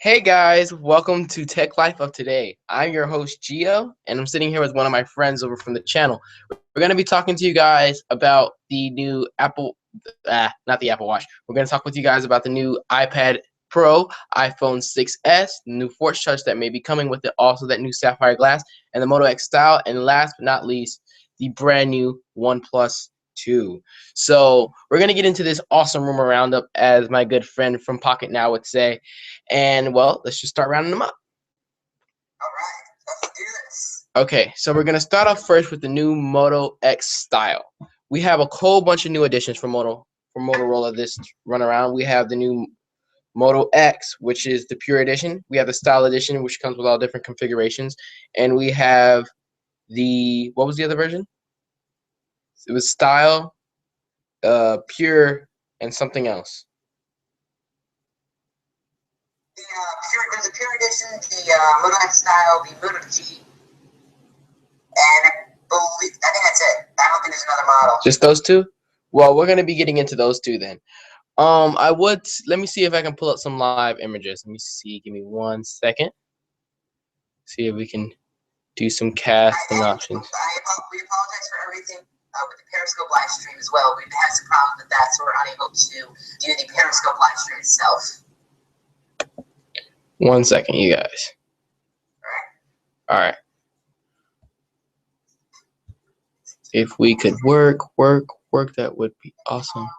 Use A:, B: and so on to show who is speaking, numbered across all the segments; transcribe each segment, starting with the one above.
A: Hey guys, welcome to Tech Life of Today. I'm your host Gio, and I'm sitting here with one of my friends over from the channel. We're going to be talking to you guys about the new not the Apple Watch. We're going to talk with you guys about the new iPad Pro, iPhone 6s, the new Force Touch that may be coming with it, also that new sapphire glass, and the Moto X Style, and last but not least, the brand new OnePlus 2. So we're going to get into this awesome rumor roundup, as my good friend from Pocket Now would say. And well, let's just start rounding them up.
B: All right, let's do this.
A: Okay, so we're gonna start off first with the new Moto X Style. We have a whole bunch of new additions for Motorola this run around. We have the new Moto X, which is the Pure Edition. We have the Style Edition, which comes with all different configurations, and we have what was the other version? It was Style, Pure, and something else.
B: There's a Pure Edition, the Moto X Style, the Moto G, and I think that's it. I don't think there's another model.
A: Just those two? Well, we're gonna be getting into those two then. Let me see if I can pull up some live images. Let me see. Give me 1 second. See if we can do some casting options.
B: We apologize for everything with the Periscope live stream as well. We've had some problems with that, so we're unable to do the Periscope live stream itself.
A: 1 second, you guys. All right. If we could work, that would be awesome.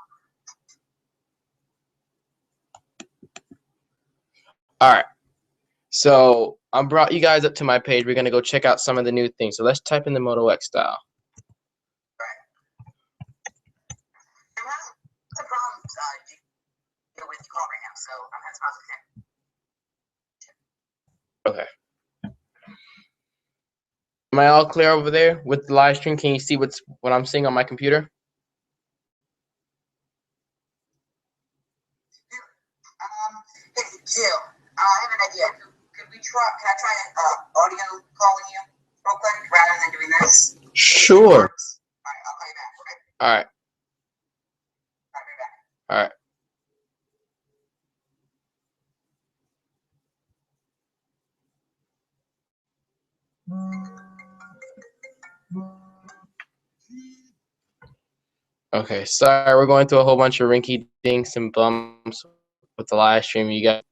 A: All right. So I brought you guys up to my page. We're gonna go check out some of the new things. So let's type in the Moto X Style.
B: The problem with the call right now, so I'm having problems with him.
A: Okay. Am I all clear over there with the live stream? Can you see what I'm seeing on my computer?
B: Hey, Jill, I have an idea. Can I try an audio calling you real quick rather than doing this?
A: Sure.
B: All right, I'll call you back, okay?
A: All right.
B: I'll be back.
A: All right. Okay, sorry, we're going through a whole bunch of rinky dinks and bumps with the live stream. You guys,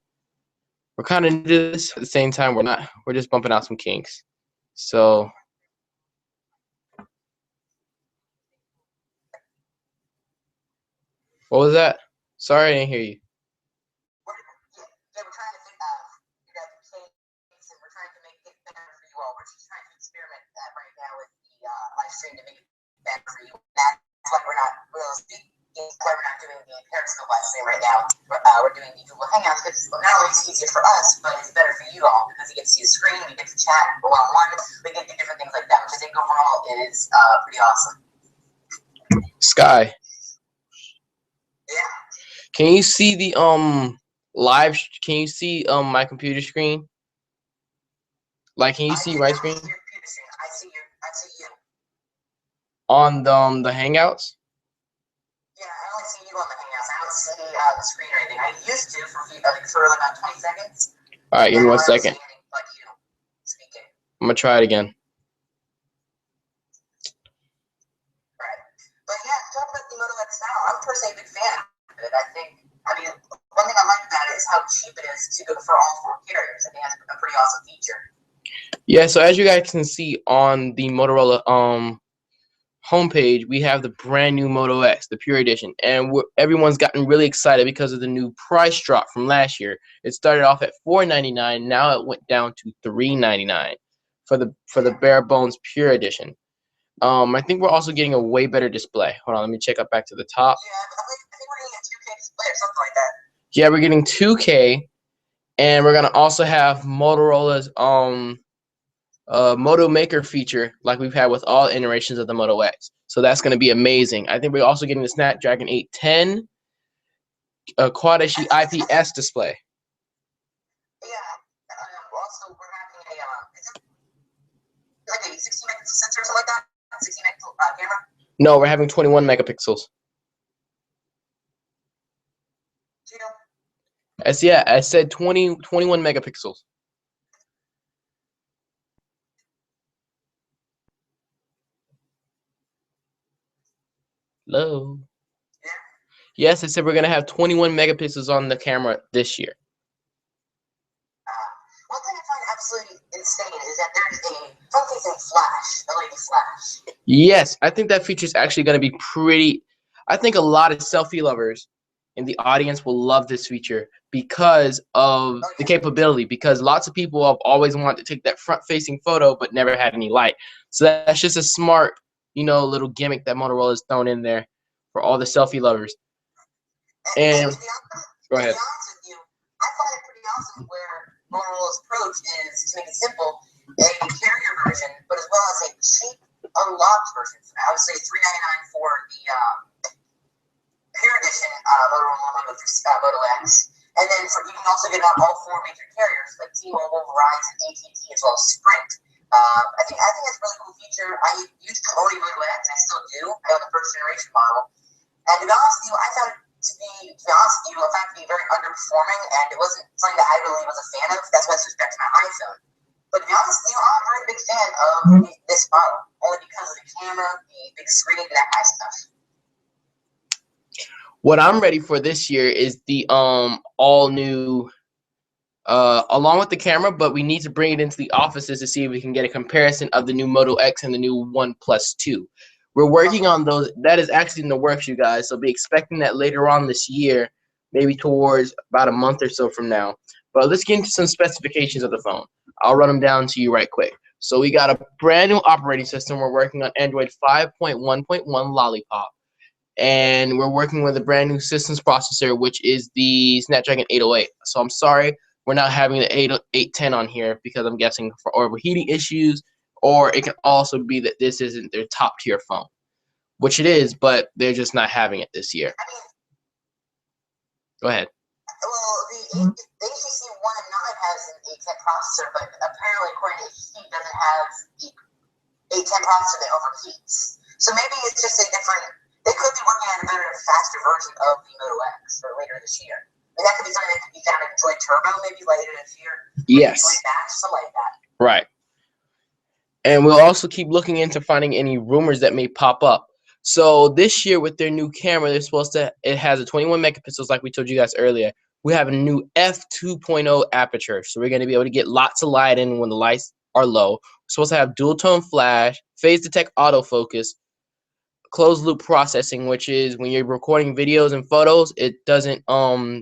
A: we're kind of new to this. At the same time, we're not. We're just bumping out some kinks. So, what was that? Sorry, I didn't hear you.
B: Yeah, we're trying to you guys are saying, we're trying to make it better for you all. We're just trying to experiment that right now with the live stream to make it better for you. That's why we're not doing the Periscope live stream right now. We're doing the Google Hangouts because not only is it easier for us, but it's better for you all because you get to see the screen, we get to chat one-on-one, we get to do different things like that, which I think overall is pretty awesome.
A: Sky.
B: Yeah.
A: Can you see the live? Can you see my computer screen? Like, can you see right screen?
B: I see you.
A: On the Hangouts?
B: Yeah, I only see you on the Hangouts. I don't see the screen or anything. I used to for about 20 seconds.
A: All right, give me 1 second.
B: But you speaking.
A: I'm gonna try it again.
B: Right. But yeah, talk about the Moto X Style. I'm personally a big fan of it. I mean, one thing I like about it is how cheap it is to go for all four carriers. I think that's a pretty awesome feature.
A: Yeah, so as you guys can see on the Motorola homepage, we have the brand new Moto X, the Pure Edition, and everyone's gotten really excited because of the new price drop from last year. It started off at $499, now it went down to $399 for the bare bones Pure Edition. I think we're also getting a way better display. Hold on, let me check up back to the top.
B: Yeah, I think we're getting a 2K display or something like that.
A: Yeah, we're getting 2K, and we're gonna also have Motorola's Moto Maker feature like we've had with all iterations of the Moto X. So that's going to be amazing. I think we're also getting the Snapdragon 810 Quad HD IPS display.
B: Yeah. Also, we're having like a 16 megapixel sensor or something like that. 16 megapixel camera.
A: No, we're having 21 megapixels. I said 21 megapixels. Hello.
B: Yeah.
A: Yes, I said we're gonna have 21 megapixels on the camera this year.
B: One thing I find absolutely insane is that there's a front-facing flash, LED flash.
A: Yes, I think that feature is actually gonna be pretty. I think a lot of selfie lovers in the audience will love this feature because of the capability. Because lots of people have always wanted to take that front-facing photo but never had any light. So that's just a smart, little gimmick that Motorola has thrown in there for all the selfie lovers. And go ahead.
B: To be honest with you, I find it pretty awesome where Motorola's approach is to make it simple, a carrier version, but as well as a cheap unlocked version. Obviously, $399 for the Pure Edition Motorola Moto X, and then you can also get it on all four major carriers like T-Mobile, Verizon, AT&T, as well as Sprint. I think that's a really cool feature. I used to own a Moto X, and I still do. I own the first generation model, and to be honest with you, I found it to be very underperforming, and it wasn't something that I really was a fan of. That's why I switched back to my iPhone. But to be honest with you, I'm a very big fan of this model, only because of the camera, the big screen, and that kind of stuff.
A: What I'm ready for this year is the all new, along with the camera, but we need to bring it into the offices to see if we can get a comparison of the new Moto X and the new OnePlus 2. We're working on those. That is actually in the works, you guys. So be expecting that later on this year, maybe towards about a month or so from now. But let's get into some specifications of the phone. I'll run them down to you right quick. So we got a brand new operating system. We're working on Android 5.1.1 Lollipop. And we're working with a brand new systems processor, which is the Snapdragon 808. So I'm sorry we're not having the 810 on here because I'm guessing for overheating issues, or it can also be that this isn't their top tier phone, which it is, but they're just not having it this year. Go ahead.
B: Well, the HTC One 9 has an 810 processor, but apparently, according to HTC, doesn't have the 810 processor that overheats. So maybe it's just a different. They could be working on a better, faster version of the Moto X for later this year. And that could be something that could be found in Droid Turbo maybe later this year.
A: Yes.
B: Droid Max, something like that.
A: Right. And we'll also keep looking into finding any rumors that may pop up. So this year with their new camera, it has a 21 megapixels like we told you guys earlier. We have a new f2.0 aperture. So we're going to be able to get lots of light in when the lights are low. We're supposed to have dual tone flash, phase detect autofocus, closed loop processing, which is when you're recording videos and photos, it doesn't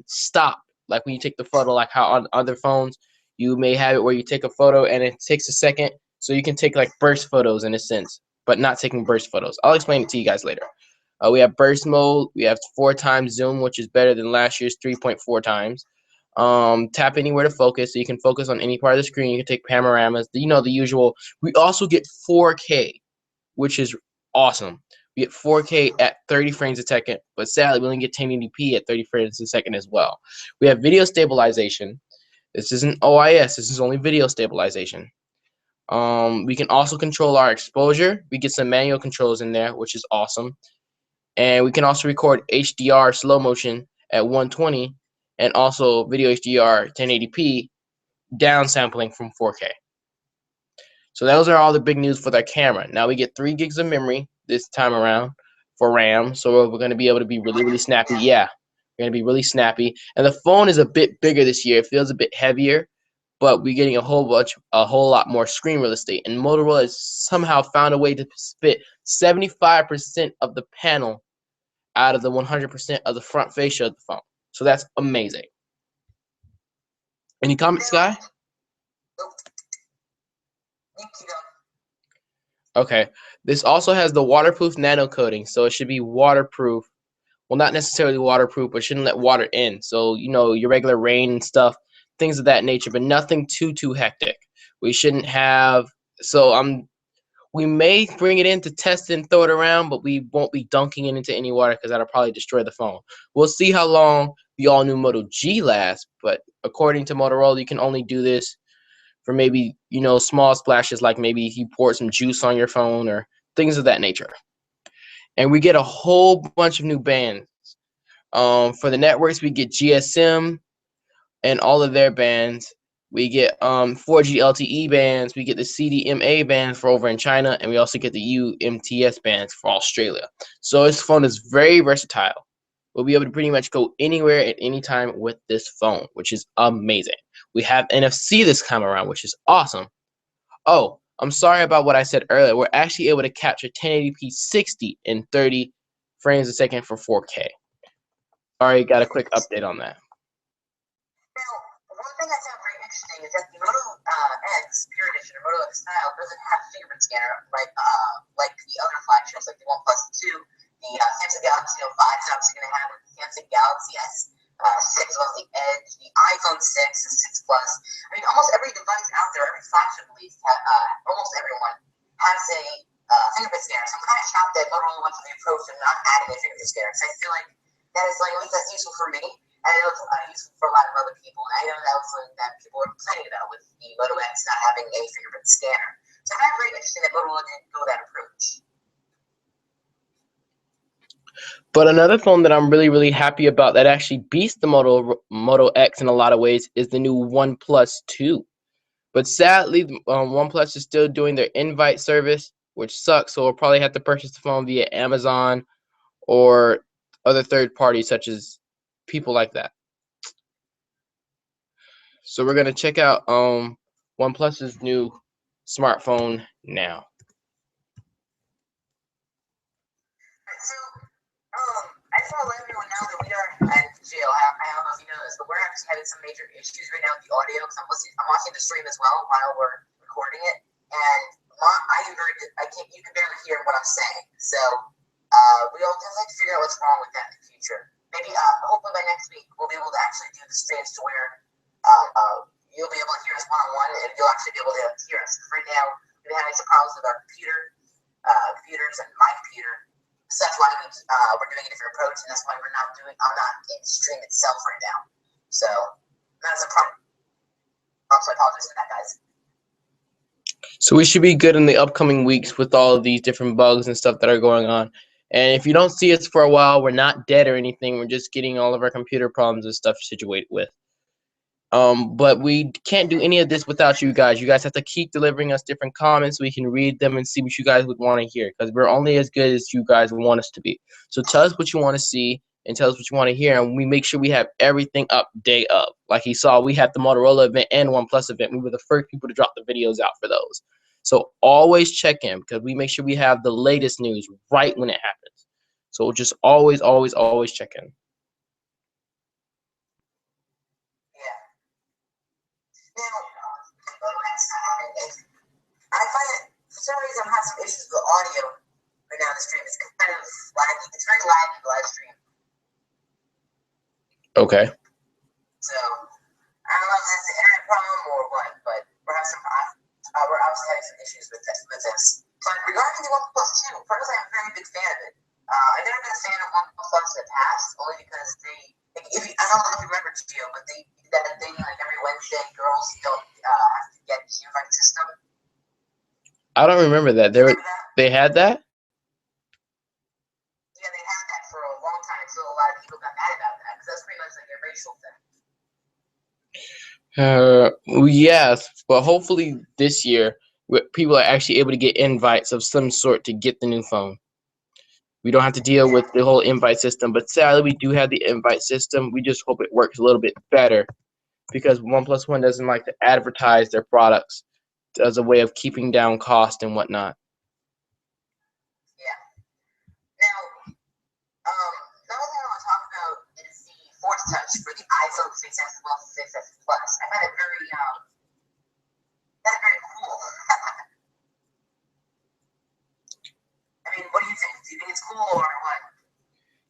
A: stop. Like when you take the photo, like how on other phones, you may have it where you take a photo and it takes a second. So you can take like burst photos in a sense, but not taking burst photos. I'll explain it to you guys later. We have burst mode. We have 4 times zoom, which is better than last year's 3.4 times. Tap anywhere to focus, so you can focus on any part of the screen. You can take panoramas, the usual. We also get 4K, which is awesome. We get 4K at 30 frames a second, but sadly, we only get 1080p at 30 frames a second as well. We have video stabilization. This isn't OIS. This is only video stabilization. We can also control our exposure. We get some manual controls in there, which is awesome. And we can also record HDR slow motion at 120 and also video HDR 1080p downsampling from 4K. So those are all the big news for that camera. Now we get 3 gigs of memory this time around for RAM. So we're going to be able to be really, really snappy. Yeah, we're going to be really snappy. And the phone is a bit bigger this year. It feels a bit heavier, but we're getting a whole lot more screen real estate. And Motorola has somehow found a way to fit 75% of the panel out of the 100% of the front fascia of the phone. So that's amazing. Any comments, Guy? Okay. This also has the waterproof nano coating, so it should be waterproof. Well, not necessarily waterproof, but shouldn't let water in. So, your regular rain and stuff, things of that nature, but nothing too hectic. We shouldn't have, we may bring it in to test and throw it around, but we won't be dunking it into any water because that'll probably destroy the phone. We'll see how long the all-new Moto G lasts, but according to Motorola, you can only do this for maybe, small splashes, like maybe you poured some juice on your phone or things of that nature. And we get a whole bunch of new bands. For the networks, we get GSM, and all of their bands. We get 4G LTE bands, we get the CDMA bands for over in China, and we also get the UMTS bands for Australia. So this phone is very versatile. We'll be able to pretty much go anywhere at any time with this phone, which is amazing. We have NFC this time around, which is awesome. Oh, I'm sorry about what I said earlier. We're actually able to capture 1080p 60 in 30 frames a second for 4K. Sorry, got a quick update on that.
B: Now, one thing I found very interesting is that the Moto X Pure Edition or Moto X Style doesn't have a fingerprint scanner like the other flagships, like the OnePlus 2, the Samsung Galaxy Note 5 is obviously going to have it, the Samsung Galaxy S6 as well as the Edge, the iPhone 6 and 6 Plus. I mean, almost every device out there, every flagship at least, almost everyone has a fingerprint scanner. So I'm kind of shocked that Motorola went for the approach of not adding a fingerprint scanner, because I feel like that is like, at least that's useful for me. And I know it's useful for a lot of other people. And I know that was something that people were complaining about with the Moto X not having a fingerprint scanner. So I find it very interesting that Motorola didn't go that approach.
A: But another phone that I'm really, really happy about that actually beats the Moto X in a lot of ways is the new OnePlus 2. But sadly, OnePlus is still doing their invite service, which sucks. So we'll probably have to purchase the phone via Amazon or other third parties such as people like that. So we're gonna check out OnePlus's new smartphone now.
B: So, I just want to let everyone know that we are at jail. I don't know if you know this, but we're actually having some major issues right now with the audio because I'm watching the stream as well while we're recording it, and you can barely hear what I'm saying. So, we'll definitely have to figure out what's wrong with that in the future. Maybe, hopefully by next week, we'll be able to actually do the streams to where you'll be able to hear us one-on-one, and you'll actually be able to hear us. Right now, we've been having some problems with our computers and my computer. So that's why we're doing a different approach, and that's why I'm not in the stream itself right now. So that's a problem. So I apologize for that, guys.
A: So we should be good in the upcoming weeks with all of these different bugs and stuff that are going on. And if you don't see us for a while, we're not dead or anything. We're just getting all of our computer problems and stuff situated with. But we can't do any of this without you guys. You guys have to keep delivering us different comments so we can read them and see what you guys would want to hear, because we're only as good as you guys want us to be. So tell us what you want to see and tell us what you want to hear, and we make sure we have everything up day of. Like he saw, we had the Motorola event and OnePlus event. We were the first people to drop the videos out for those. So always check in, because we make sure we have the latest news right when it happens. So just always, always, always check in.
B: I find that for some reason I'm having some issues with the audio right now in the stream. It's kind of laggy. It's very laggy, the live stream.
A: Okay.
B: So I don't know if it's an internet problem or what, but we're obviously having some issues with this. But regarding the OnePlus 2, personally, I'm a very big fan of it. I've never been a fan of OnePlus in the past, only because I don't know if you remember, Gio, but they did that thing like every Wednesday, girls don't have to get the invite system.
A: I don't remember that. They had that?
B: Yeah, they had that for a long time, so a lot of people got mad about that, because that's pretty much like a racial thing.
A: Yes, but hopefully this year people are actually able to get invites of some sort to get the new phone. We don't have to deal with the whole invite system, but sadly we do have the invite system. We just hope it works a little bit better, because OnePlus One doesn't like to advertise their products as a way of keeping down cost and whatnot.
B: Yeah. Now, another thing I want to talk about is the Force Touch for the iPhone 6s as well as 6s Plus. I find it very cool. I mean, what do you think? Do you think it's cool or what?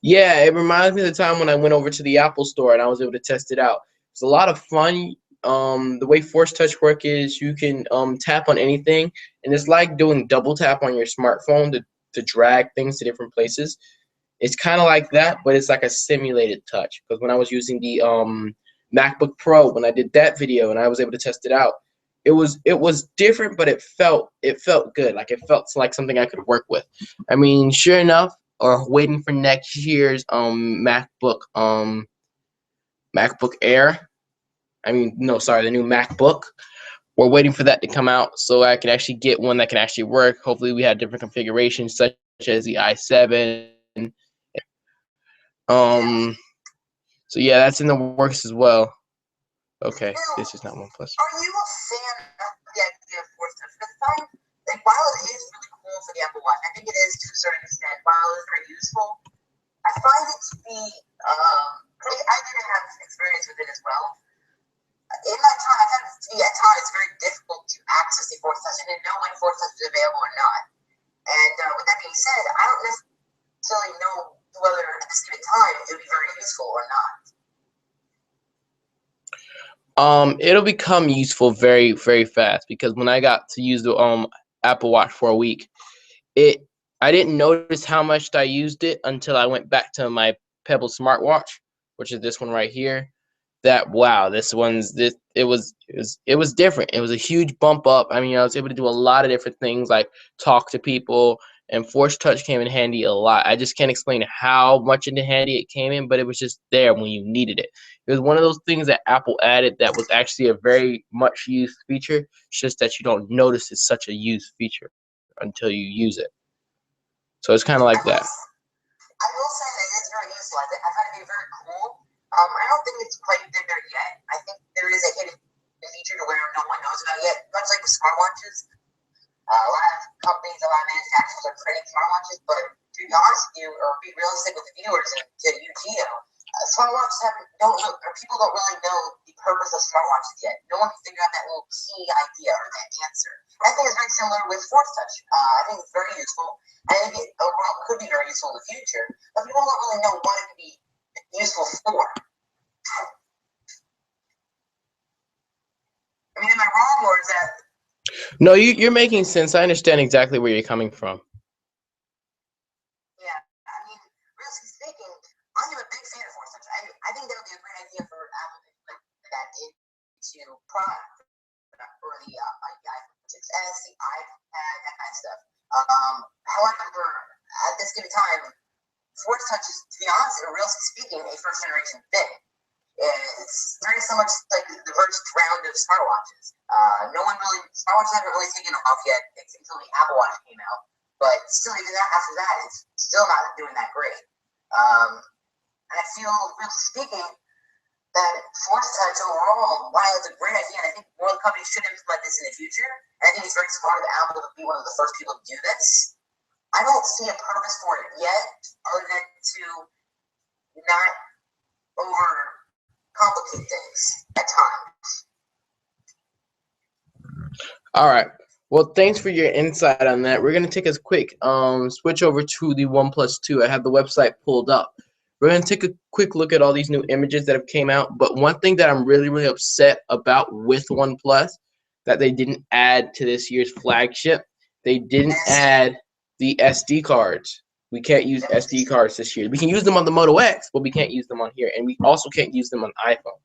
A: Yeah, it reminds me of the time when I went over to the Apple store and I was able to test it out. It's a lot of fun. The way Force Touch work is you can tap on anything, and it's like doing double tap on your smartphone to drag things to different places. It's kind of like that, but it's like a simulated touch. Because when I was using the MacBook Pro, when I did that video and I was able to test it out, it was different, but it felt good. Like it felt like something I could work with. I mean, sure enough, or waiting for next year's MacBook Air. no, sorry, the new MacBook. We're waiting for that to come out so I can actually get one that can actually work. Hopefully, we have different configurations such as the i7. So yeah, that's in the works as well. Okay, this is not OnePlus.
B: Are you a fan of the idea of Force Touch? Because like, while it is really cool for the Apple Watch, I think it is to a certain extent, while it's very useful, I find it to be, I didn't have experience with it as well. In that time, I found it to be, at times, very difficult to access the Force Touch. I didn't know when Force Touch was available or not. And with that being said, I don't necessarily know whether at this given time it would be very useful or not.
A: It'll become useful very, very fast because when I got to use the Apple Watch for a week, I didn't notice how much I used it until I went back to my Pebble smartwatch, which is this one right here. That wow, it was different. It was a huge bump up. I mean, I was able to do a lot of different things like talk to people, and Force Touch came in handy a lot. I just can't explain how much in handy it came in, but it was just there when you needed it. It was one of those things that Apple added that was actually a very much used feature. It's just that you don't notice it's such a used feature until you use it. So it's kind of like that.
B: I will say that it's very useful. I find it to be very cool. I don't think it's quite there yet. I think there is a hidden feature to where no one knows about yet, much like with smartwatches. A lot of companies, a lot of manufacturers are creating smartwatches, but to be honest with you, or be realistic with the viewers and to you, Gio, smartwatches people don't really know the purpose of smartwatches yet. No one can figure out that little key idea or that answer. I think it's very similar with Force Touch. I think it's very useful. I think it overall could be very useful in the future, but people don't really know what it could be useful for. I mean, am I wrong, or is that?
A: No, you're making sense. I understand exactly where you're coming from.
B: Yeah, I mean, realistically speaking, I'm a big fan of Force Touch. I think that would be a great idea for Apple to put that into product for the iPhone 6s, the iPad, that kind of stuff. However, at this given time, Force Touch is, to be honest, realistically speaking, a first generation thing. It's very so much like the first round of smartwatches. Smartwatches haven't really taken off yet until the Apple Watch came out. But still, even after that, it's still not doing that great. And I feel, really speaking, that Force Touch overall, while it's a great idea, and I think more companies should implement this in the future, and I think it's very smart of Apple to be one of the first people to do this, I don't see a purpose for it yet, other than to not overcomplicate things at times.
A: All right. Well, thanks for your insight on that. We're going to take a quick switch over to the OnePlus 2. I have the website pulled up. We're going to take a quick look at all these new images that have came out. But one thing that I'm really, really upset about with OnePlus that they didn't add to this year's flagship, they didn't add the SD cards. We can't use SD cards this year. We can use them on the Moto X, but we can't use them on here. And we also can't use them on iPhone.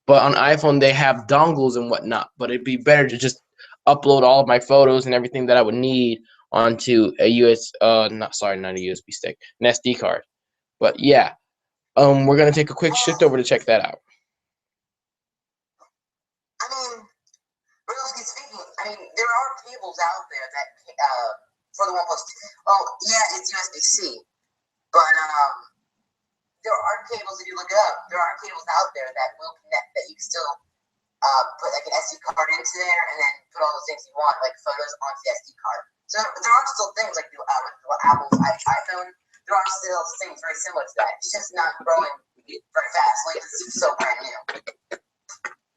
A: But on iPhone, they have dongles and whatnot. But it'd be better to just upload all of my photos and everything that I would need onto a not a USB stick, an SD card. But yeah, we're gonna take a quick shift over to check that out.
B: I mean, realistically speaking, there are cables out there that for the OnePlus 2. Oh, yeah, it's USB-C, but there are cables. If you look it up, there are cables out there that will connect. That you can still put like an SD card into there, and then put all the things you want, like photos, onto the SD card. So there are still things like Apple's iPhone. There are still things very similar to that. It's just not growing very fast. Like it's so brand new.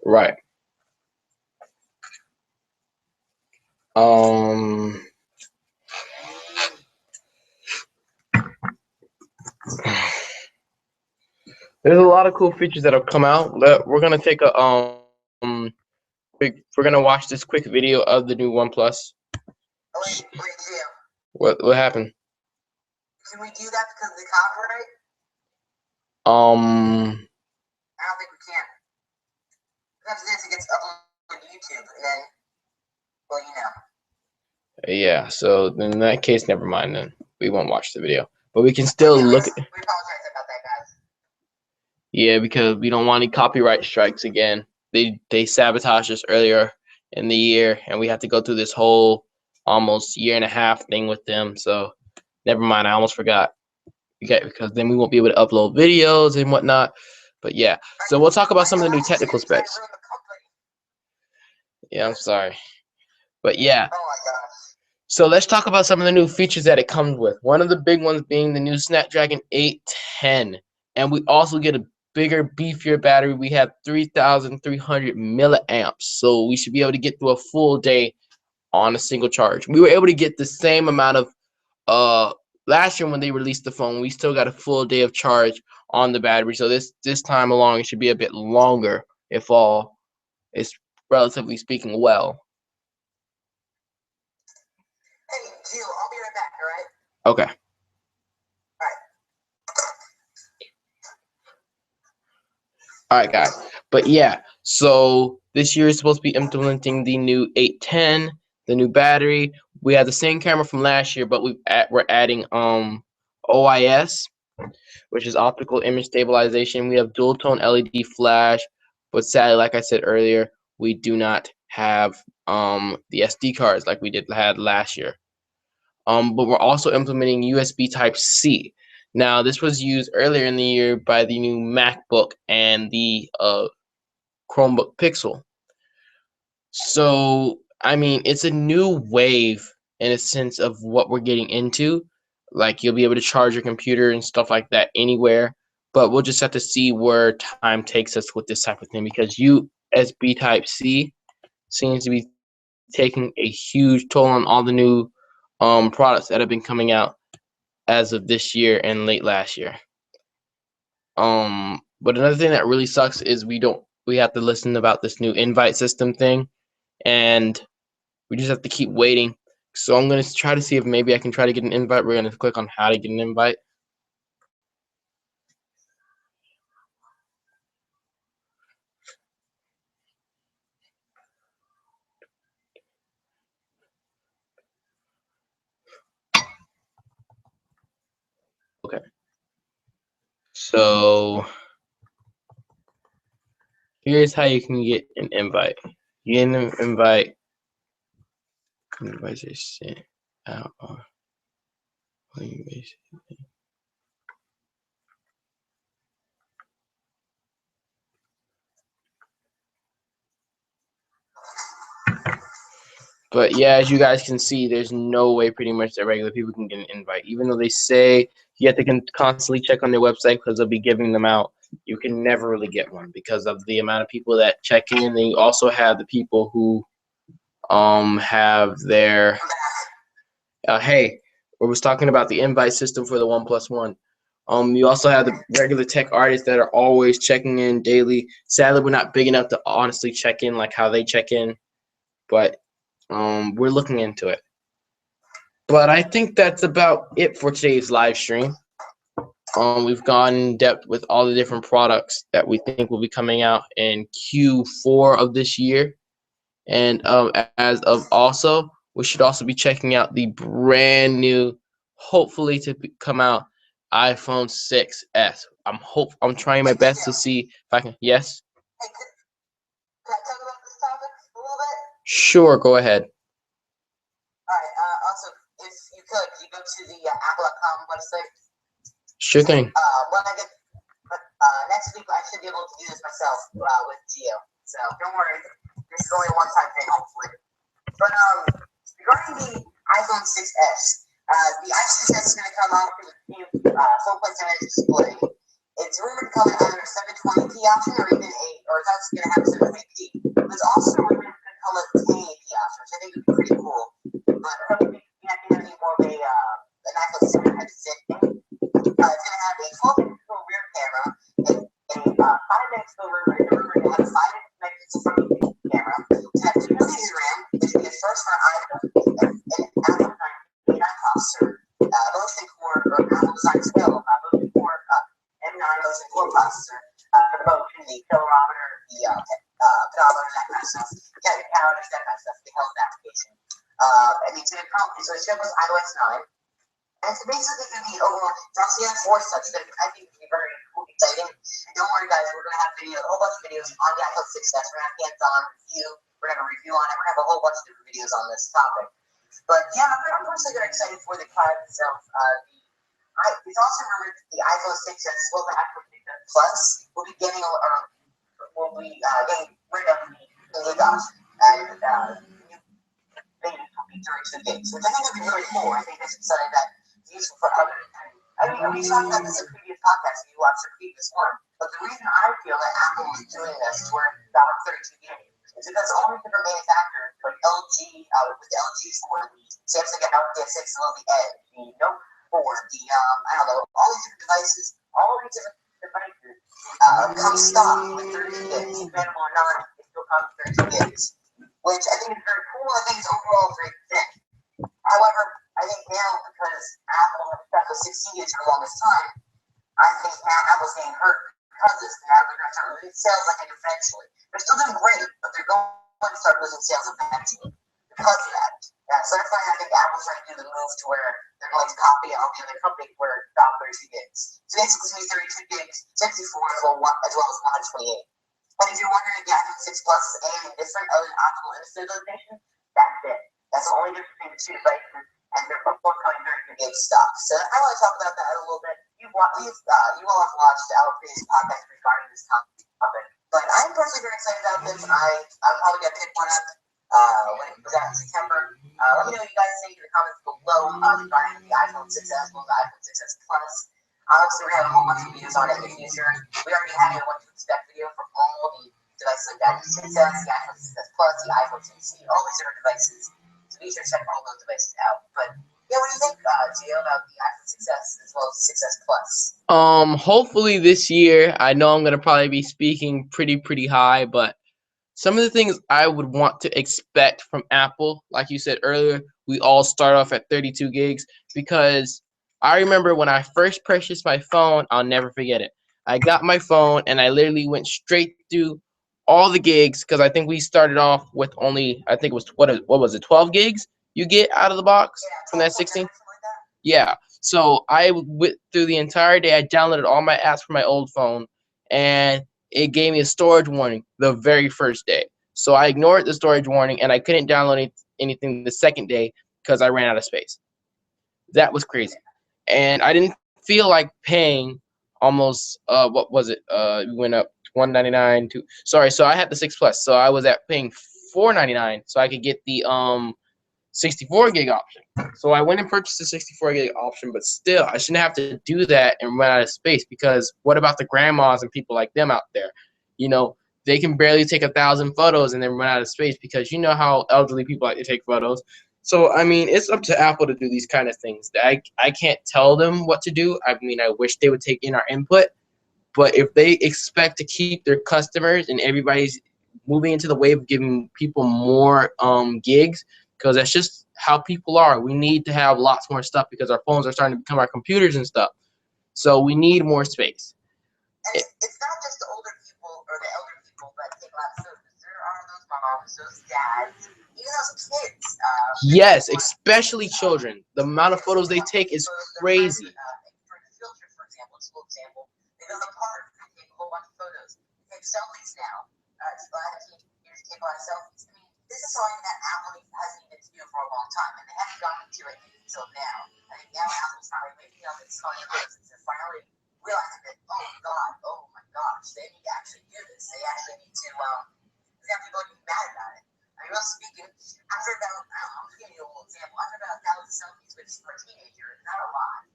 A: Right. There's a lot of cool features that have come out. We're gonna take a we're gonna watch this quick video of the new OnePlus.
B: Oh, wait, Gio.
A: What happened?
B: Can we do that because of the copyright?
A: I
B: don't think we can. Because this, it gets uploaded to YouTube, and then, well, you know.
A: Yeah. So in that case, never mind. Then we won't watch the video, but we can still look at.
B: We apologize about that, guys.
A: Yeah, because we don't want any copyright strikes again. they sabotaged us earlier in the year, and we had to go through this whole almost year and a half thing with them. So never mind, I almost forgot. Okay, because then we won't be able to upload videos and whatnot. But yeah, so we'll talk about some of the new technical specs. Yeah, I'm sorry. But yeah.
B: Oh my gosh.
A: So let's talk about some of the new features that it comes with. One of the big ones being the new Snapdragon 810. And we also get a bigger, beefier battery. We have 3,300 milliamps. So we should be able to get through a full day on a single charge. We were able to get the same amount of last year when they released the phone. We still got a full day of charge on the battery. So this time along it should be a bit longer, if all is relatively speaking well.
B: Hey, Jill, I'll be right back, alright?
A: Okay. Alright, guys. But yeah, so this year is supposed to be implementing the new 810, the new battery. We had the same camera from last year, but we're adding OIS, which is optical image stabilization. We have dual tone LED flash, but sadly, like I said earlier, we do not have the SD cards like we had last year. But we're also implementing USB Type-C. Now, this was used earlier in the year by the new MacBook and the Chromebook Pixel. So, I mean, it's a new wave in a sense of what we're getting into. Like, you'll be able to charge your computer and stuff like that anywhere. But we'll just have to see where time takes us with this type of thing, because USB Type-C seems to be taking a huge toll on all the new products that have been coming out as of this year and late last year. But another thing that really sucks is we have to listen about this new invite system thing, and we just have to keep waiting. So I'm gonna try to see if maybe I can try to get an invite. We're gonna click on how to get an invite. Okay. So here's how you can get an invite. You get an invite. Invites are sent out on. But yeah, as you guys can see, there's no way pretty much that regular people can get an invite. Even though they say you have to constantly check on their website because they'll be giving them out, you can never really get one because of the amount of people that check in. Then you also have the people who have their hey, we was talking about the invite system for the OnePlus One. You also have the regular tech artists that are always checking in daily. Sadly, we're not big enough to honestly check in like how they check in, but we're looking into it. But I think that's about it for today's live stream. We've gone in depth with all the different products that we think will be coming out in Q4 of this year. And as of also, we should also be checking out the brand new, hopefully to come out, iPhone 6s. I'm trying my best to see if I can. Yes.
B: Hey, can I talk about this topic a little bit?
A: Sure, go ahead.
B: Alright, also, if you could you go to the Apple.com website?
A: Sure thing.
B: When I get next week, I should be able to do this myself with Geo. So don't worry, this is only a one-time thing, hopefully. But regarding the iPhone 6s, the iPhone 6s is going to come out with a new full place image display. It's rumored to come in either a 720p option or even or it's also going to have a 720p. But it's also rumored to come with a 1080p option, which I think would be pretty cool. But I think it's going to be more of an iPhone 7 type sit thing. It's going to have a 12-megapixel rear camera, a 5-megapixel rumored to have a 5-megapixel front camera, to have 2 GB RAM, which would be a first for an iPhone, and an Apple 9 processor, motion core or Apple design scale, motion core M9 motion core processor for the motion, the accelerometer, the pedometer, that kind of stuff. Yeah, your calendars, that kind of stuff, the health application. I mean, so it shows iOS 9. And it's basically going to be overall, it's also going to have Force Touch that I think would be very cool, exciting. And don't worry, guys, we're going to have videos, a whole bunch of videos on the iPhone 6s. We're going to have hands-on review. We're going to review on it. We're going to have a whole bunch of different videos on this topic. But yeah, I'm personally very excited for the product itself. It's also rumored that the iPhone 6s, well, the iPhone 6s Plus, will be getting rid of the gig option. And new babies will be 32 gigs, which I think would be really cool. I think this is something that's useful for others. I mean, we talked about this in previous podcasts if you watched the previous one. But the reason I feel that Apple is doing this to where it's about 32 gigs is because all these different manufacturers, like LG, with the LG 4, the Samsung Galaxy S6 as well as the Edge, the Note 4, the, I don't know, all these different devices, come stock with 32 gigs, available or not, it still comes with 32 gigs, which I think is very cool. I think it's overall very thick. However, I think now, because Apple has stuck with 16 gigs for the longest time, I think now Apple's getting hurt because of this. Now they're going to start losing sales, I think, eventually. They're still doing great, but they're going to start losing sales eventually because of that. Yeah, so that's why I think Apple's trying to do the move to where they're going to copy all the other companies where it's about 32 gigs. So basically, it's going to be 32 gigs, 64 as well as 128. And if you're wondering if the iPhone 6 Plus is anything different other than optical image stabilization, that's it. That's the only difference between the two devices, and they're both coming 32 gig stuff. So I want to talk about that a little bit. You all have watched our previous podcast regarding this topic. But I'm personally very excited about this. I'm probably going to pick one up when it comes out in September. Let me know what you guys think in the comments below regarding the iPhone 6s as well as the iPhone 6s Plus. Obviously, we're having a whole bunch of videos on it in the future. We already have a what to expect video for all the devices like that. The 6s, the iPhone 6s Plus, the iPhone 6C, all these different devices. So be sure to check all those devices out. But yeah, what do you think, Gio, about the iPhone 6s as well as the 6s Plus?
A: Hopefully this year. I know I'm gonna probably be speaking pretty high, but some of the things I would want to expect from Apple, like you said earlier, we all start off at 32 gigs because I remember when I first purchased my phone, I'll never forget it. I got my phone and I literally went straight through all the gigs because I think we started off with only, I think it was, what was it, 12 gigs you get out of the box from that 16? Yeah. So I went through the entire day. I downloaded all my apps from my old phone, and it gave me a storage warning the very first day. So I ignored the storage warning, and I couldn't download anything the second day because I ran out of space. That was crazy. And I didn't feel like paying almost, what was it? We went up $199 to, sorry, so I had the 6 Plus. So I was at paying $499 so I could get the 64 gig option. So I went and purchased the 64 gig option, but still, I shouldn't have to do that and run out of space because what about the grandmas and people like them out there? You know, they can barely take 1,000 photos and then run out of space because you know how elderly people like to take photos. So, I mean, it's up to Apple to do these kind of things. I can't tell them what to do. I mean, I wish they would take in our input, but if they expect to keep their customers and everybody's moving into the wave of giving people more gigs, because that's just how people are. We need to have lots more stuff because our phones are starting to become our computers and stuff. So we need more space.
B: And it's not just the older people or the elder people that take a lot of photos. There are those moms, those dads, even those kids.
A: Yes, especially children. The amount of photos they take is crazy.
B: For the field trip, for example, school example, they go to the park, they take a whole bunch of photos. They take selfies now. You just take a lot of selfies. I mean, this is something that Apple hasn't even to do for a long time, and they haven't gotten to it until now. I think now Apple's finally waking up and telling us and finally realizing that, oh my gosh, they need to actually do this. They actually need to, they have people be mad about it. I mean, really speaking, after about, I'm giving you a little example, after about 1,000 selfies, which for a teenager is not a lot,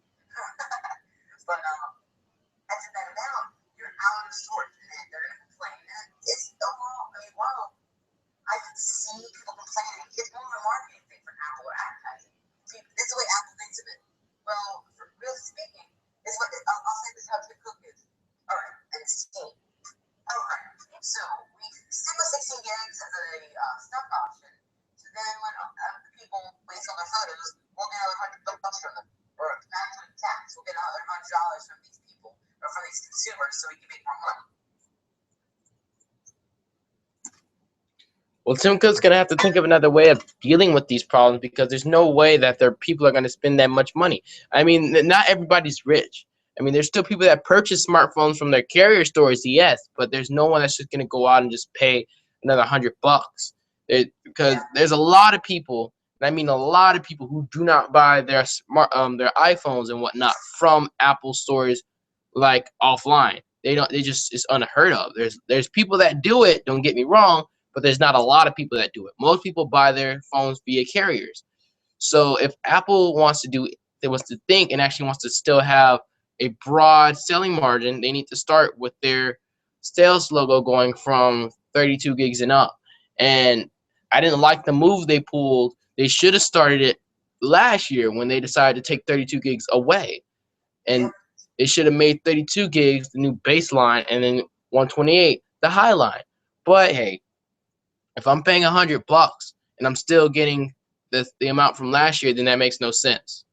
B: but after that amount, you're out of sorts, and then they're going to complain. And it's overall, I mean, wow. I can see people complaining. It's more of a marketing thing for Apple or advertising. See, this is the way Apple thinks of it. Well, really speaking, I'll say this how Tim Cook is. All right, and it's team. All right, so we stick with 16 gigs as a stock option. So then when people waste all their photos, we'll get another $100 from them, or not including tax. We'll get another $100 from these people or from these consumers, so we can make more money.
A: Well, Tim Cook's going to have to think of another way of dealing with these problems because there's no way that their people are going to spend that much money. I mean, not everybody's rich. I mean, there's still people that purchase smartphones from their carrier stores, yes, but there's no one that's just gonna go out and just pay another $100. Because there's a lot of people, and I mean a lot of people who do not buy their their iPhones and whatnot from Apple stores like offline. They don't. They just, it's unheard of. There's people that do it. Don't get me wrong, but there's not a lot of people that do it. Most people buy their phones via carriers. So if Apple wants to do, they wants to think and actually wants to still have a broad selling margin, they need to start with their sales logo going from 32 gigs and up. And I didn't like the move they pulled. They should have started it last year when they decided to take 32 gigs away. And they should have made 32 gigs the new baseline and then 128 the high line. But hey, if I'm paying $100 and I'm still getting the amount from last year, then that makes no sense.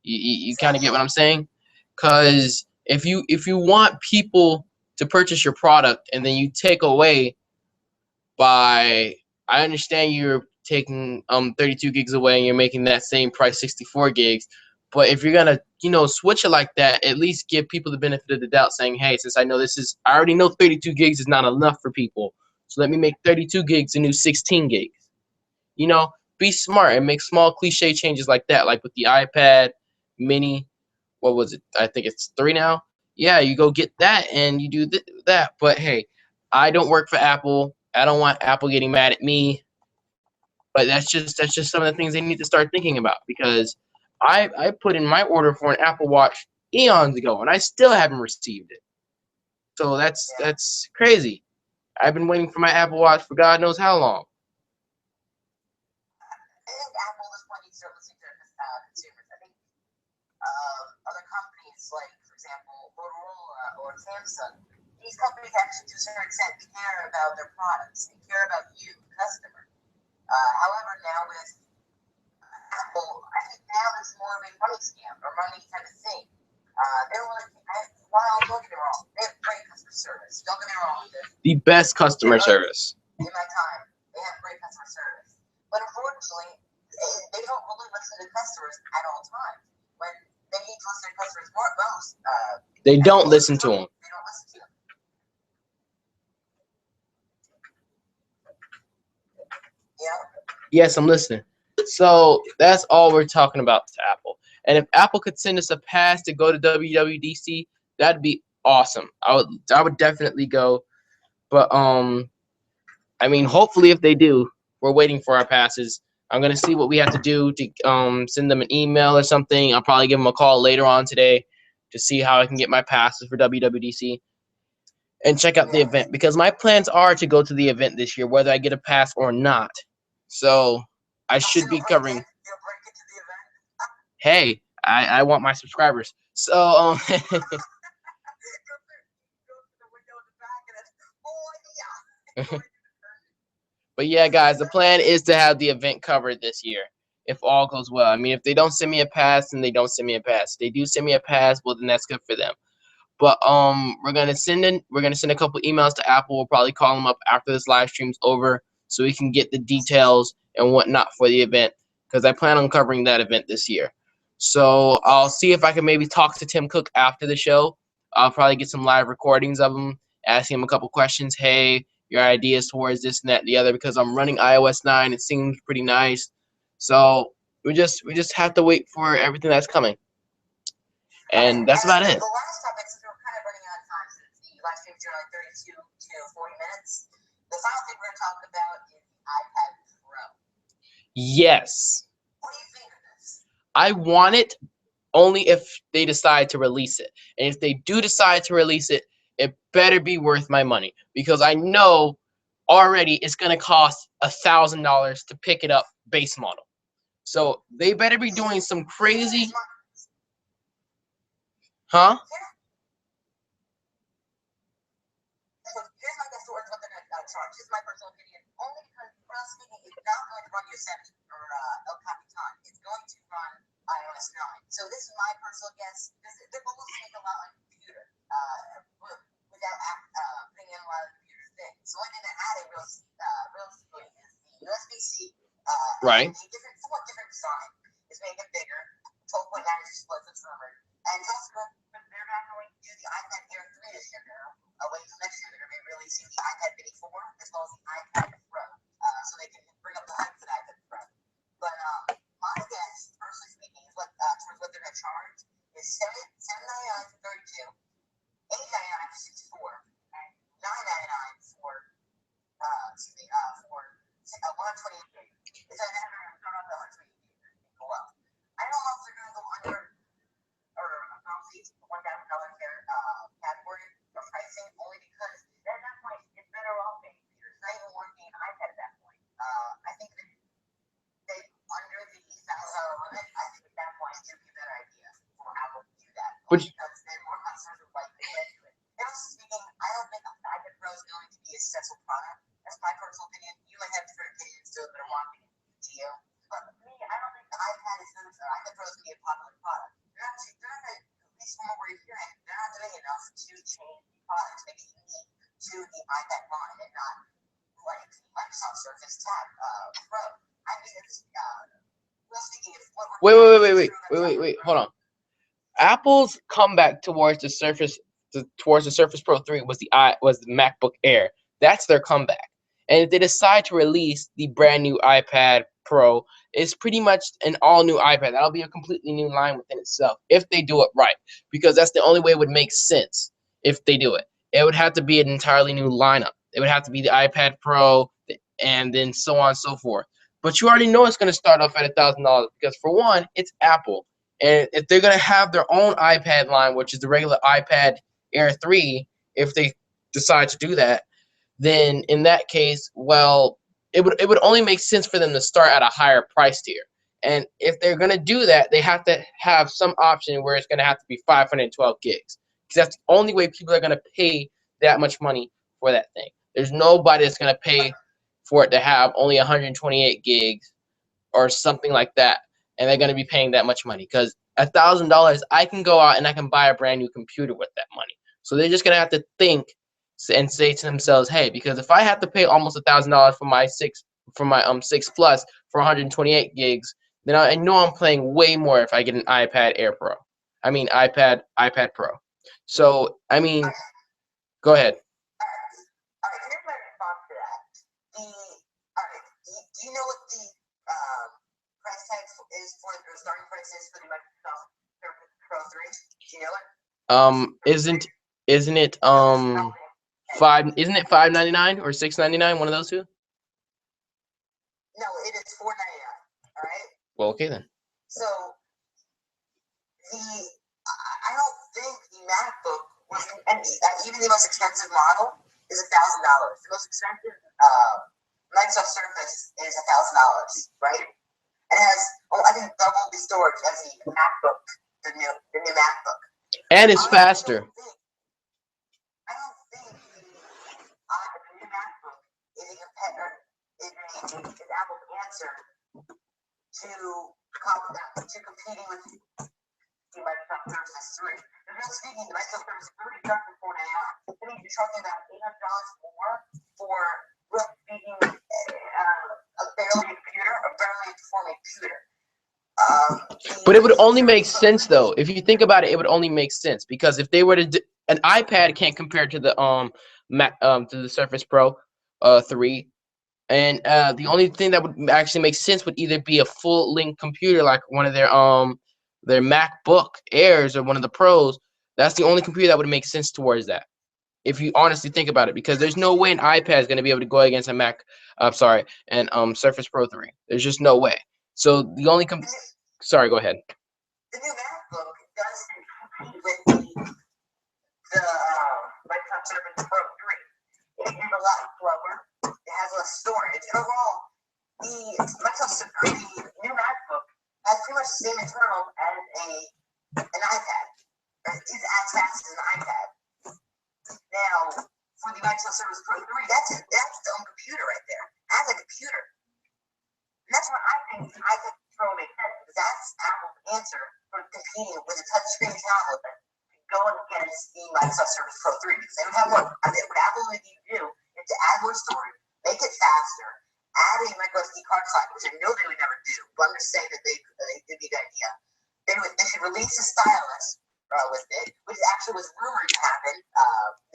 A: You kind of get what I'm saying? Because if you want people to purchase your product and then you take away by, I understand you're taking 32 gigs away and you're making that same price 64 gigs, but if you're gonna switch it like that, at least give people the benefit of the doubt, saying, hey, since I already know 32 gigs is not enough for people, so let me make 32 gigs a new 16 gigs. Be smart and make small cliche changes like that, like with the iPad mini. What was it? I think it's 3 now. Yeah, you go get that and you do that. But hey, I don't work for Apple. I don't want Apple getting mad at me. But that's just some of the things they need to start thinking about, because I put in my order for an Apple Watch eons ago and I still haven't received it. So that's crazy. I've been waiting for my Apple Watch for God knows how long.
B: I think Apple is pointing to listening to consumers. I think other companies, like, for example, Motorola or Samsung, these companies actually, to a certain extent, care about their products. They care about you, the customer. However, now with Apple, I think now there's more of a money scam or money kind of thing. They don't really, don't get me wrong, they have great customer service. Don't get me wrong.
A: The best customer service.
B: In my time, they have great customer service. But unfortunately, they don't really listen to customers at all times. When they need to listen to customers most,
A: they don't listen to them.
B: They don't listen to them. Yeah.
A: Yes, I'm listening. So that's all we're talking about to Apple. And if Apple could send us a pass to go to WWDC, that'd be awesome. I would definitely go. But I mean, hopefully if they do, we're waiting for our passes. I'm gonna see what we have to do to send them an email or something. I'll probably give them a call later on today to see how I can get my passes for WWDC and check out the event, because my plans are to go to the event this year, whether I get a pass or not. So I should be covering. Hey, I want my subscribers. So but yeah, guys, the plan is to have the event covered this year, if all goes well. I mean, if they don't send me a pass, then they don't send me a pass. If they do send me a pass, well, then that's good for them. But we're gonna send a couple emails to Apple. We'll probably call them up after this live stream's over, so we can get the details and whatnot for the event, because I plan on covering that event this year. So I'll see if I can maybe talk to Tim Cook after the show. I'll probably get some live recordings of him, asking him a couple questions. Hey, your ideas towards this and that and the other, because I'm running iOS 9. It seems pretty nice. So we just have to wait for everything that's coming. And that's about it.
B: The last topic, since we're kind of running out of time, since the live streams are like 32 to 40 minutes, the final thing we're going to talk about is the iPad Pro.
A: Yes.
B: What do you think of this?
A: I want it only if they decide to release it. And if they do decide to release it, it better be worth my money, because I know already it's going to cost $1,000 to pick it up base model. So they better be doing some crazy... Huh?
B: Here's my guess towards what they're going to charge. This is my personal opinion. Only because, speaking, it's not going to run your 7 or El Capitan. It's going to run iOS 9. So this is my personal guess. They're hallucinating a lot on the computer without putting in a lot of the computer things. So the only thing they're adding realistically is the USB-C.
A: Right.
B: And a somewhat different design. It's making it bigger. 12.9 inch display that's rumored. And it's also going to the iPad Pro, so they can bring up the hype for the iPad Pro. But my guess, personally speaking, is towards what they're gonna charge is $7.99 for 32, $8.99 for 64, and $9.99 for 128 gigs. It's like they're gonna throw out the 128 gigs and go up. I don't know if they're gonna go under or above the $1,000 category or pricing, only because at that point it's better off being computers. Not even working an iPad at that point. I think that they under the $8,000 limit. I think at that point it would be a better idea for Apple to do that, only because then more customers would likely get to it. And also speaking, I don't think the iPad Pro is going to be a successful product. That's my personal opinion. You might have different opinions still that are wanting Geo. But for me, I don't think the iPad Pro is going to be a popular product. They're not at least from what we're hearing, they're not doing enough to change the products, make it unique to the iPad line and not like the Microsoft Surface Tab Pro. I mean, it's well speaking, if what we're
A: Wait. Hold on. Apple's comeback towards the Surface Pro 3 was the MacBook Air. That's their comeback. And if they decide to release the brand new iPad Pro, it's pretty much an all new iPad. That'll be a completely new line within itself if they do it right, because that's the only way it would make sense if they do it. It would have to be an entirely new lineup. It would have to be the iPad Pro and then so on and so forth. But you already know it's going to start off at $1,000 because, for one, it's Apple. And if they're going to have their own iPad line, which is the regular iPad Air 3, if they decide to do that, then in that case, well, it would only make sense for them to start at a higher price tier. And if they're going to do that, they have to have some option where it's going to have to be 512 gigs. Because that's the only way people are going to pay that much money for that thing. There's nobody that's going to pay for it to have only 128 gigs or something like that. And they're going to be paying that much money, because $1,000, I can go out and I can buy a brand new computer with that money. So they're just going to have to think and say to themselves, hey, because if I have to pay almost $1,000 for my 6 Plus for 128 gigs, then I know I'm paying way more if I get an iPad Pro. So I mean, go ahead.
B: All right, here's my response to that. Do you know what the price tag is for the starting price is for the Microsoft Surface Pro 3? Do you know it?
A: Isn't it $5.99 or $6.99? One of those two?
B: No, it is $4.99. All right.
A: Well, okay then.
B: So I don't think the MacBook was, and even the most expensive model is $1,000. The most expensive Microsoft Surface is $1,000, right? And it has, I think, double the storage as the MacBook, the new MacBook.
A: And it's faster.
B: I don't think the new MacBook is a competitor, is Apple's answer to competing with the Microsoft Surface 3. And really speaking, the Microsoft Surface 3 is starting for $4.99. That means you're talking about $800 more for, really speaking, a barely performing computer.
A: But it would only make sense, though. If you think about it, it would only make sense, because if they were to an iPad can't compare to the to the Surface Pro 3, and the only thing that would actually make sense would either be a full-length computer like one of their MacBook Airs or one of the Pros. That's the only computer that would make sense towards that, if you honestly think about it, because there's no way an iPad is going to be able to go against a Surface Pro 3. There's just no way. So the only sorry, go ahead.
B: The new MacBook does compete with the Microsoft Surface Pro 3. It is a lot slower. It has less storage. And overall, the new MacBook has pretty much the same internal as an iPad. It is as fast as an iPad. Now, for the Microsoft Surface Pro 3, that's its own computer right there. As a computer. And that's why I think the iPad Pro makes sense, because that's Apple's answer for competing with a touchscreen tablet to go against the Microsoft Surface Pro 3. Because they would have more. I mean, what Apple would need to do is to add more storage, make it faster, add a micro SD card slot, which I know they would never do, but I'm just saying that it'd be a good idea. They should release a stylus with it, which actually was rumored to happen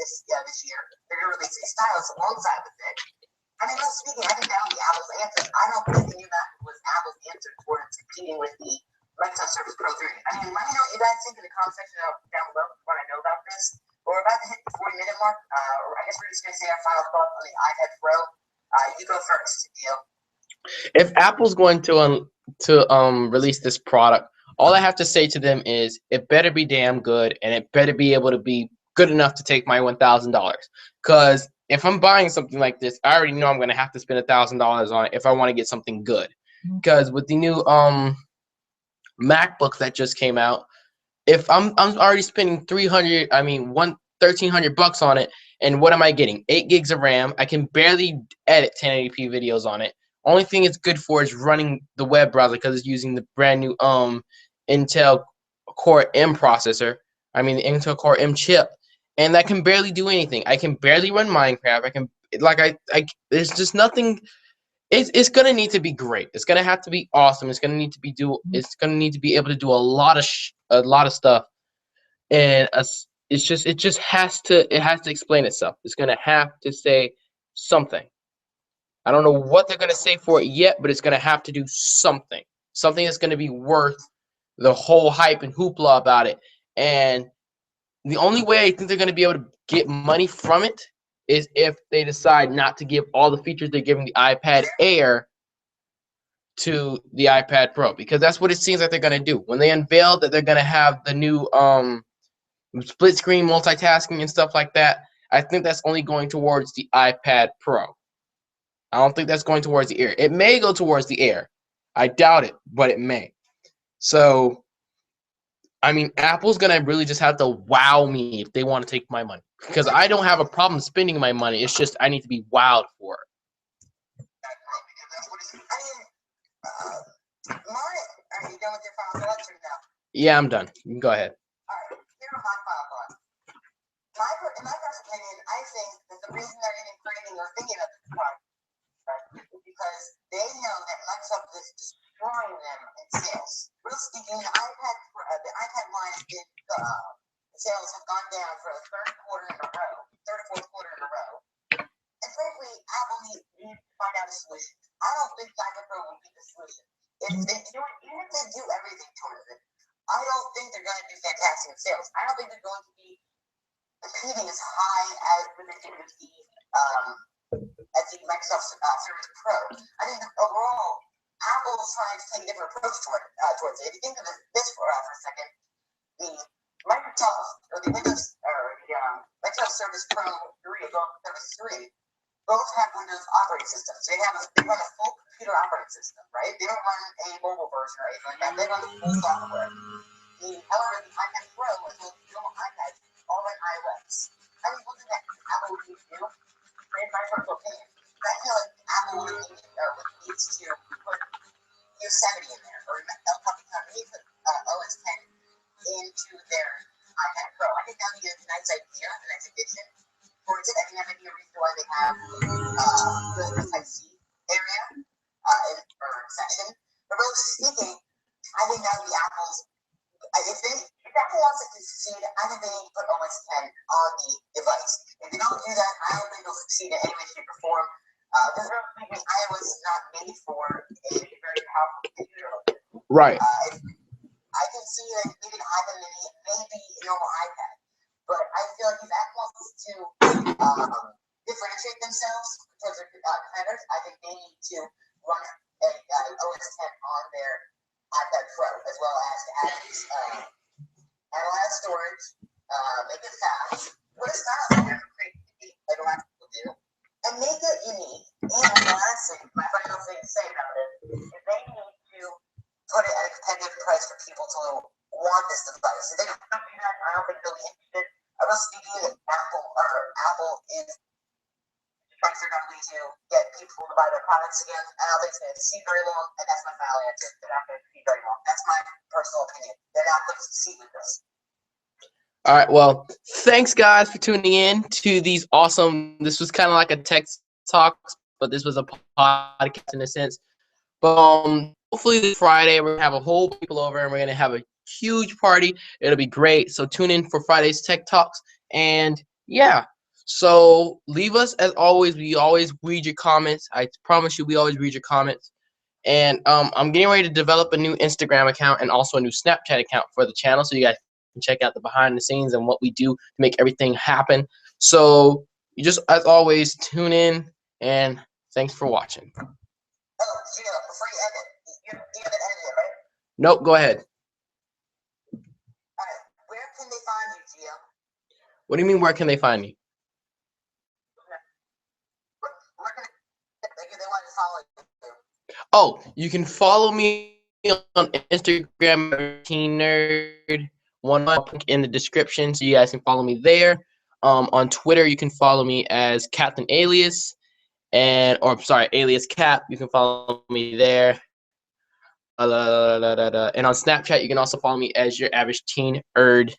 B: this year. They're going to release a stylus alongside with it. speaking, I think that would be Apple's answer. I don't think the new Mac was Apple's answer towards competing with the Microsoft Surface Pro 3. I mean, let me know what you guys think in the comment section down below if you want to know about this. But we're about to hit the 40-minute mark. I guess we're just going to say our final thoughts on the iPad Pro. You go first, Dio.
A: If Apple's going to release this product, all I have to say to them is it better be damn good, and it better be able to be good enough to take my $1,000. Because if I'm buying something like this, I already know I'm going to have to spend $1,000 on it if I want to get something good. Because with the new MacBook that just came out, if I'm already spending $1,300 on it, and what am I getting? 8 gigs of RAM. I can barely edit 1080p videos on it. Only thing it's good for is running the web browser because it's using the brand new Intel Core M processor. I mean the Intel Core M chip, and that can barely do anything. I can barely run Minecraft. I can there's just nothing. It's gonna need to be great. It's gonna have to be awesome. It's gonna need to be It's gonna need to be able to do a lot of stuff, and it has to explain itself. It's gonna have to say something. I don't know what they're going to say for it yet, but it's going to have to do something. Something that's going to be worth the whole hype and hoopla about it. And the only way I think they're going to be able to get money from it is if they decide not to give all the features they're giving the iPad Air to the iPad Pro. Because that's what it seems like they're going to do. When they unveil that they're going to have the new split screen multitasking and stuff like that, I think that's only going towards the iPad Pro. I don't think that's going towards the Air. It may go towards the Air. I doubt it, but it may. So, I mean, Apple's going to really just have to wow me if they want to take my money. Because I don't have a problem spending my money. It's just I need to be wowed for it.
B: Are you done with your final thoughts or no?
A: Yeah, I'm done. You can go ahead.
B: All right, here are my final thoughts. In my personal opinion, I think that the reason they're even creating or thinking of this product because they know that Microsoft is destroying them in sales. Real speaking, the iPad line has been, sales have gone down for the third or fourth quarter in a row. And frankly, Apple needs to find out a solution. I don't think the iPad Pro will be the solution. Even if they do everything towards it, I don't think they're going to do fantastic in sales. I don't think they're going to be competing as high as when they did with the Microsoft Surface Pro. I think overall, Apple is trying to take a different approach towards it. If you think of this for a second, the Microsoft Surface Pro 3 as well as Surface 3 both have Windows operating systems. They run a full computer operating system, right? They don't run a mobile version or anything like that. They run the full software. However, the iPad Pro as well as the normal iPad all run iOS. I think one thing that Apple would need to do, in my personal opinion, I feel like Apple needs to put Yosemite in there, or maybe put OS 10 into their iPad Pro. I think that would be a nice idea, a nice addition towards it. I think that might be a reason why they have the Type-C area or section. But really speaking, I think that would be Apple's. If Apple wants it to succeed, I think they need to put OS 10 on the device. If they don't do that, I don't think they'll succeed in any way, shape, or form. Because really speaking, iOS is not made for a very powerful computer.
A: Right.
B: I can see that maybe an iPad mini, maybe a normal iPad. But I feel like if Apple wants to differentiate themselves towards their competitors, I think they need to run an OS 10 on their iPad Pro, as well as to add a lot of storage, make it fast, put a style in there, like a lot of people do, and make it unique. And the last thing, my final thing to say about it, is they need to put it at a competitive price for people to want this device. If they don't do that, I don't think they'll be interested. I was speaking Apple is trying to figure out a way to get people to buy their products again. I don't think it's going to succeed very long, and that's my final answer. They're not going to succeed very long. That's my personal opinion. They're not going to succeed with this.
A: All right. Well, thanks guys for tuning in to these awesome. This was kind of like a tech talk, but this was a podcast in a sense. But hopefully this Friday we're gonna have a whole people over and we're gonna have a huge party. It'll be great. So tune in for Friday's Tech Talks. And yeah. So leave us as always. We always read your comments. I promise you, we always read your comments. And I'm getting ready to develop a new Instagram account and also a new Snapchat account for the channel, so you guys can check out the behind the scenes and what we do to make everything happen. So you just, as always, tune in, and thanks for watching.
B: Oh, Gio, before you end it, you haven't ended it, right?
A: Nope, go ahead.
B: All right. Where can they find you, Gio?
A: What do you mean, where can they find me?
B: Where can they want to follow you?
A: Oh, you can follow me on Instagram, Teen Nerd. One link in the description, so you guys can follow me there. On Twitter, you can follow me as Captain Alias, or sorry, Alias Cap. You can follow me there. And on Snapchat, you can also follow me as your average teen nerd.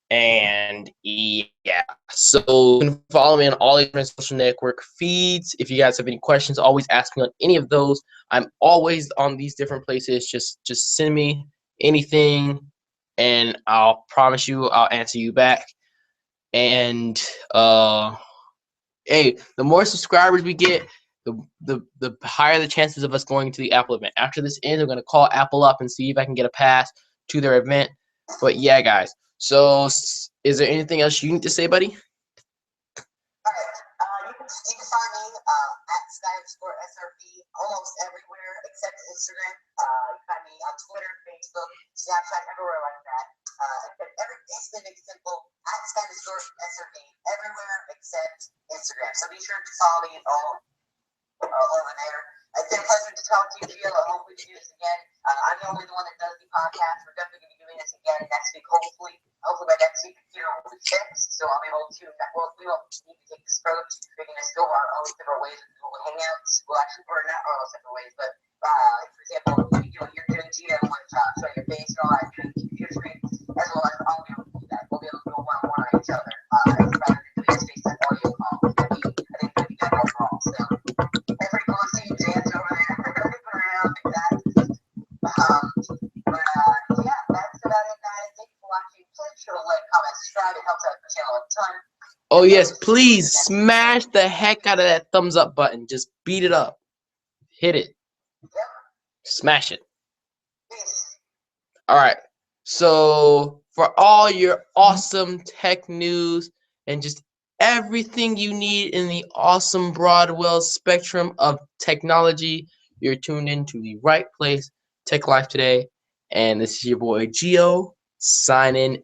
A: And yeah, so you can follow me on all the different social network feeds. If you guys have any questions, always ask me on any of those. I'm always on these different places. Just send me anything, and I'll promise you I'll answer you back. And hey, the more subscribers we get, the higher the chances of us going to the Apple event. After this ends, I'm gonna call Apple up and see if I can get a pass to their event. But yeah, guys. So, is there anything else you need to say, buddy?
B: All right. You can find me at Sky_SRP almost everywhere except Instagram. You can find me on Twitter, Facebook, Snapchat, everywhere like that. Basically make it simple at Sky_SRP everywhere except Instagram. So be sure to follow me all over there. It's been a pleasure to talk to you, Gio. I hope we can do this again. I'm the only one that does the podcast. We're definitely going to be doing this again next week, hopefully. Hopefully by next week, the computer will be fixed, so I'll be able to. Well, we won't need to take this approach. We can just go our own separate ways with Google Hangouts. Well, actually, we're not our own separate ways, but for example, you do what you're doing, Gio, with showing your face and all that, doing computer screen, as well as I'll be able to do that. We'll be able to go one-on-one on each other rather than doing a FaceTime audio call. I think that'd be good overall. So, every cool to see you, Jans, over there. Around like that. Yeah, that's about it, guys. Thank you for watching. Please sure to like, comment, subscribe. It helps out the channel a ton.
A: Oh yes, please smash the heck out of that thumbs up button. Just beat it up. Hit it.
B: Yep.
A: Smash it.
B: Peace.
A: All right. So for all your awesome tech news and just everything you need in the awesome Broadwell spectrum of technology, you're tuned into the right place, Tech Life Today. And this is your boy Gio signing